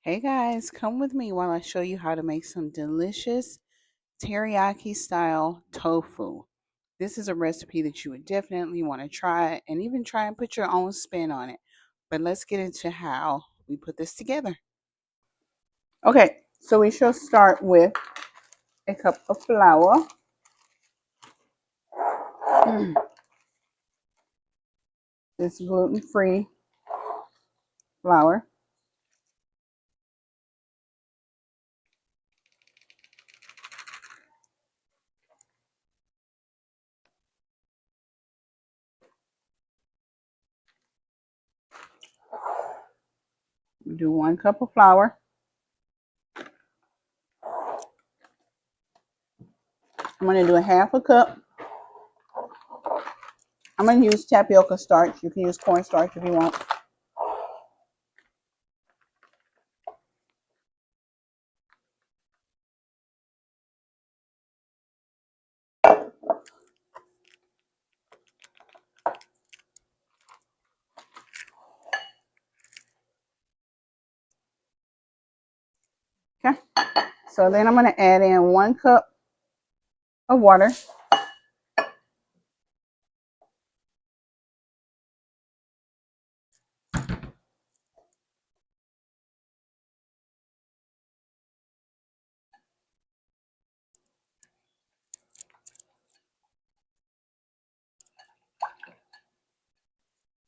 Hey guys, come with me while I show you how to make some delicious teriyaki style tofu. This is a recipe that you would definitely want to try and even try and put your own spin on it. But let's get into how we put this together. Okay, so we shall start with a cup of flour. It's gluten-free flour. Do 1 cup of flour. I'm going to do a half a cup. I'm going to use tapioca starch. You can use cornstarch if you want. Okay, so then I'm going to add in 1 cup of water. So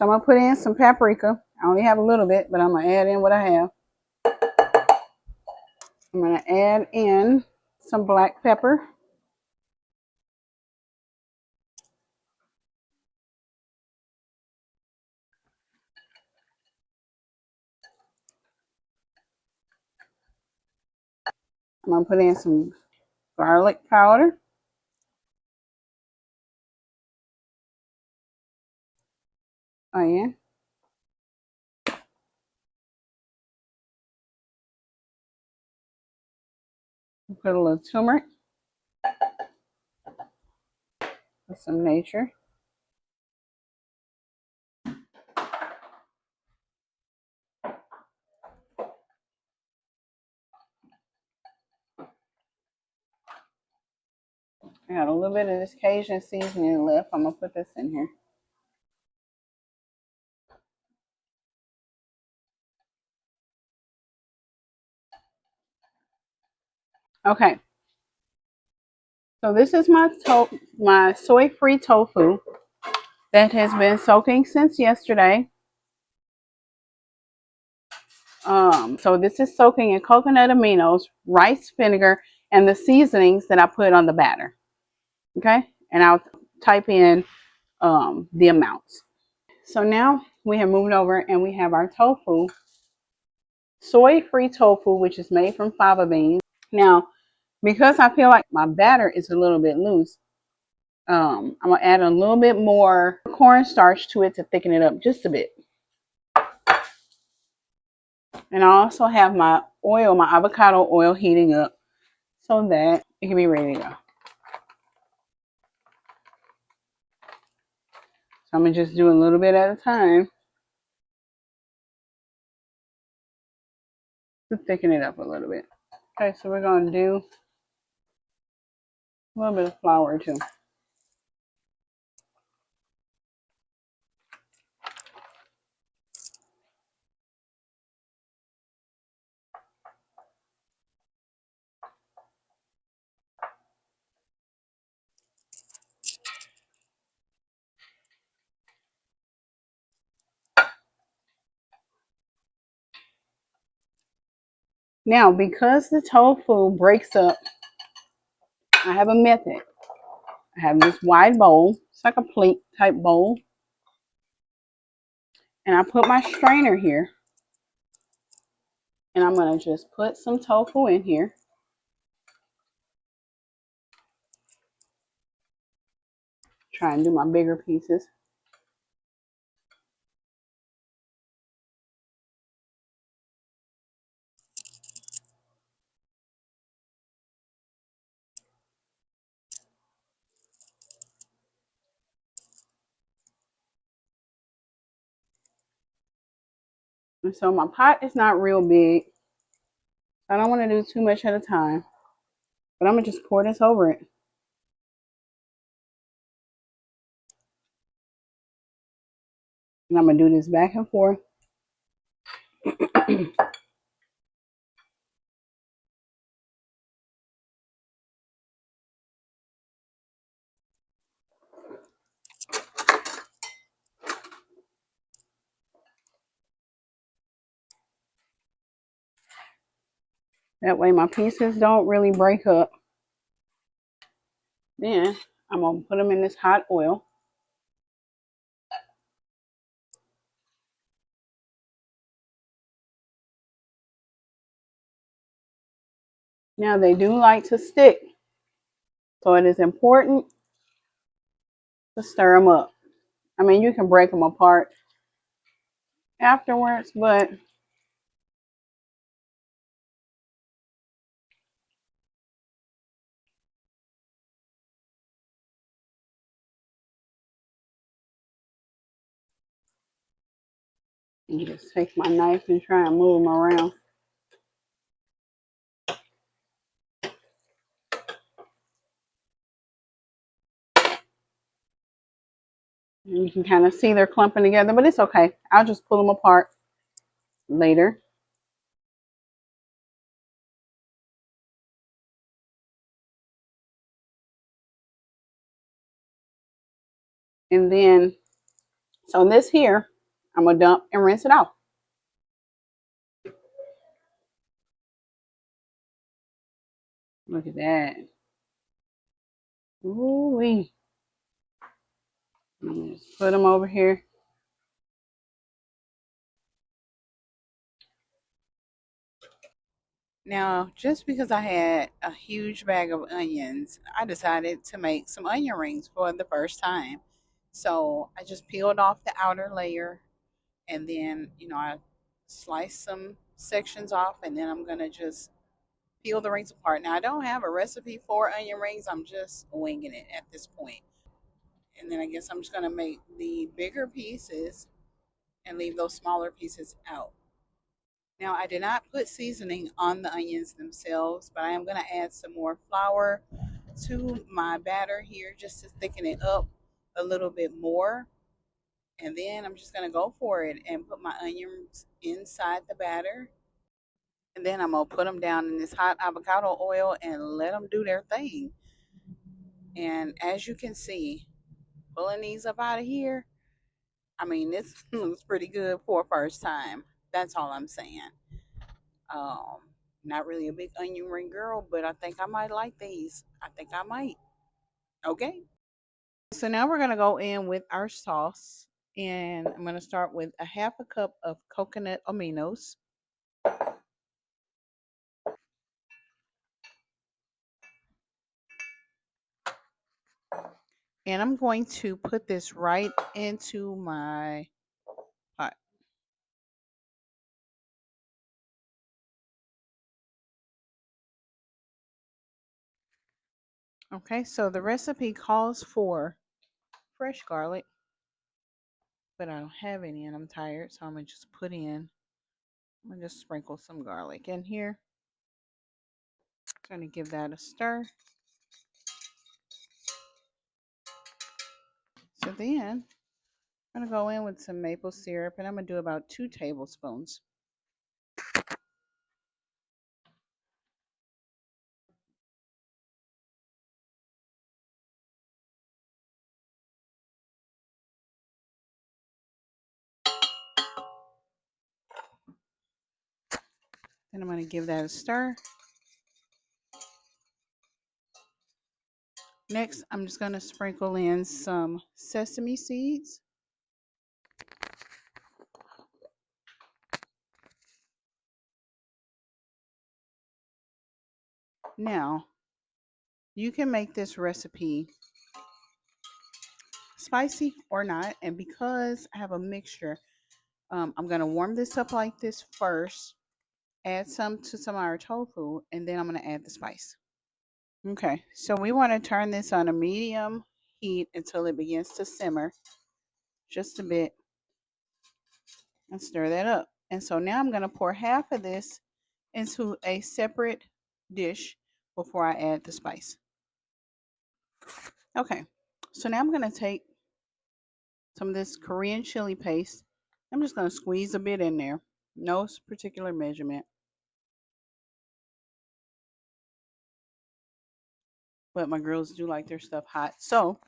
I'm going to put in some paprika. I only have a little bit, but I'm going to add in what I have. I'm going to add in some black pepper. I'm going to put in some garlic powder. Onion. Put a little turmeric. With some nature. I got a little bit of this Cajun seasoning left. I'm going to put this in here. Okay. So this is my soy free tofu that has been soaking since yesterday. So this is soaking in coconut aminos, rice vinegar, and the seasonings that I put on the batter. Okay, and I'll type in the amounts. So now we have moved over and we have our tofu, soy-free tofu, which is made from fava beans. Now, because I feel like my batter is a little bit loose, I'm gonna add a little bit more cornstarch to it to thicken it up just a bit. And I also have my oil, my avocado oil heating up so that it can be ready to go. So I'm gonna just do a little bit at a time to thicken it up a little bit. Okay, so we're gonna do a little bit of flour too. Now, because the tofu breaks up, I have a method. I have this wide bowl. It's like a plate type bowl. And I put my strainer here. And I'm going to just put some tofu in here. Try and do my bigger pieces. And so my pot is not real big. I don't want to do too much at a time, but I'm going to just pour this over it. And I'm going to do this back and forth. That way my pieces don't really break up. Then I'm going to put them in this hot oil. Now they do like to stick, so it is important to stir them up. I mean, you can break them apart afterwards, but you just take my knife and try and move them around. And you can kind of see they're clumping together, but it's okay. I'll just pull them apart later. And then, so this here, I'm going to dump and rinse it off. Look at that. Ooh-wee. I'm going to just put them over here. Now, just because I had a huge bag of onions, I decided to make some onion rings for the first time. So I just peeled off the outer layer, and then, I sliced some sections off, and then I'm going to just peel the rings apart. Now, I don't have a recipe for onion rings. I'm just winging it at this point. And then I guess I'm just going to make the bigger pieces and leave those smaller pieces out. Now, I did not put seasoning on the onions themselves, but I am going to add some more flour to my batter here just to thicken it up a little bit more. And then I'm just going to go for it and put my onions inside the batter. And then I'm going to put them down in this hot avocado oil and let them do their thing. And as you can see, pulling these up out of here, I mean, this looks pretty good for a first time. That's all I'm saying. Um, Not really a big onion ring girl, but I think I might like these. I think I might. Okay. So now we're gonna go in with our sauce, and I'm gonna start with a half a cup of coconut aminos, and I'm going to put this right into my pot. Okay, so the recipe calls for fresh garlic, but I don't have any, and I'm tired, so I'm gonna just put in. I'm gonna just sprinkle some garlic in here. Gonna give that a stir. So then I'm gonna go in with some maple syrup, and I'm gonna do about 2 tablespoons. Then I'm gonna give that a stir. Next, I'm just gonna sprinkle in some sesame seeds. Now, you can make this recipe spicy or not, and because I have a mixture, I'm gonna warm this up like this first, add some to some of our tofu, and then I'm gonna add the spice. Okay, so we want to turn this on a medium heat until it begins to simmer just a bit and stir that up. And so now I'm going to pour half of this into a separate dish before I add the spice. Okay, so now I'm going to take some of this Korean chili paste. I'm just going to squeeze a bit in there. No particular measurement. But my girls do like their stuff hot. So,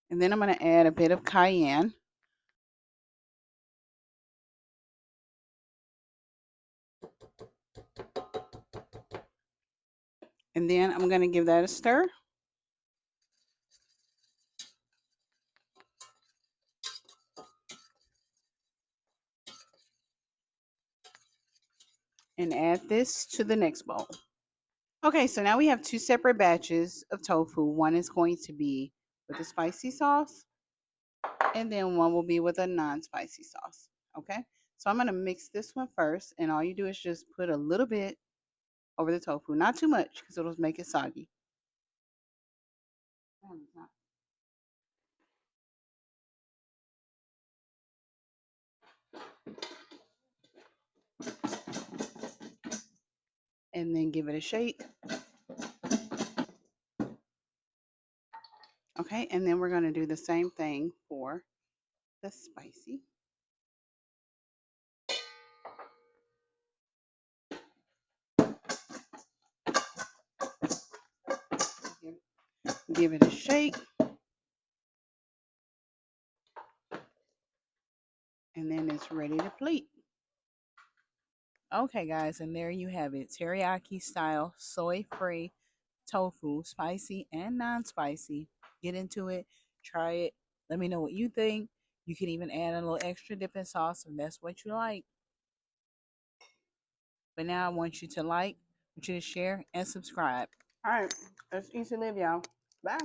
and then I'm going to add a bit of cayenne. And then I'm going to give that a stir. And add this to the next bowl. Okay, so now we have two separate batches of tofu. One is going to be with a spicy sauce, and then one will be with a non-spicy sauce. Okay, so I'm going to mix this one first, and all you do is just put a little bit over the tofu. Not too much because it'll make it soggy. And then give it a shake. Okay, and then we're going to do the same thing for the spicy. Give it a shake. And then it's ready to plate. Okay, guys, and there you have it. Teriyaki style, soy-free tofu, spicy and non-spicy. Get into it, try it. Let me know what you think. You can even add a little extra dipping sauce if that's what you like. But now I want you to like, I want you to share and subscribe. All right, let's eat and live, y'all. Bye.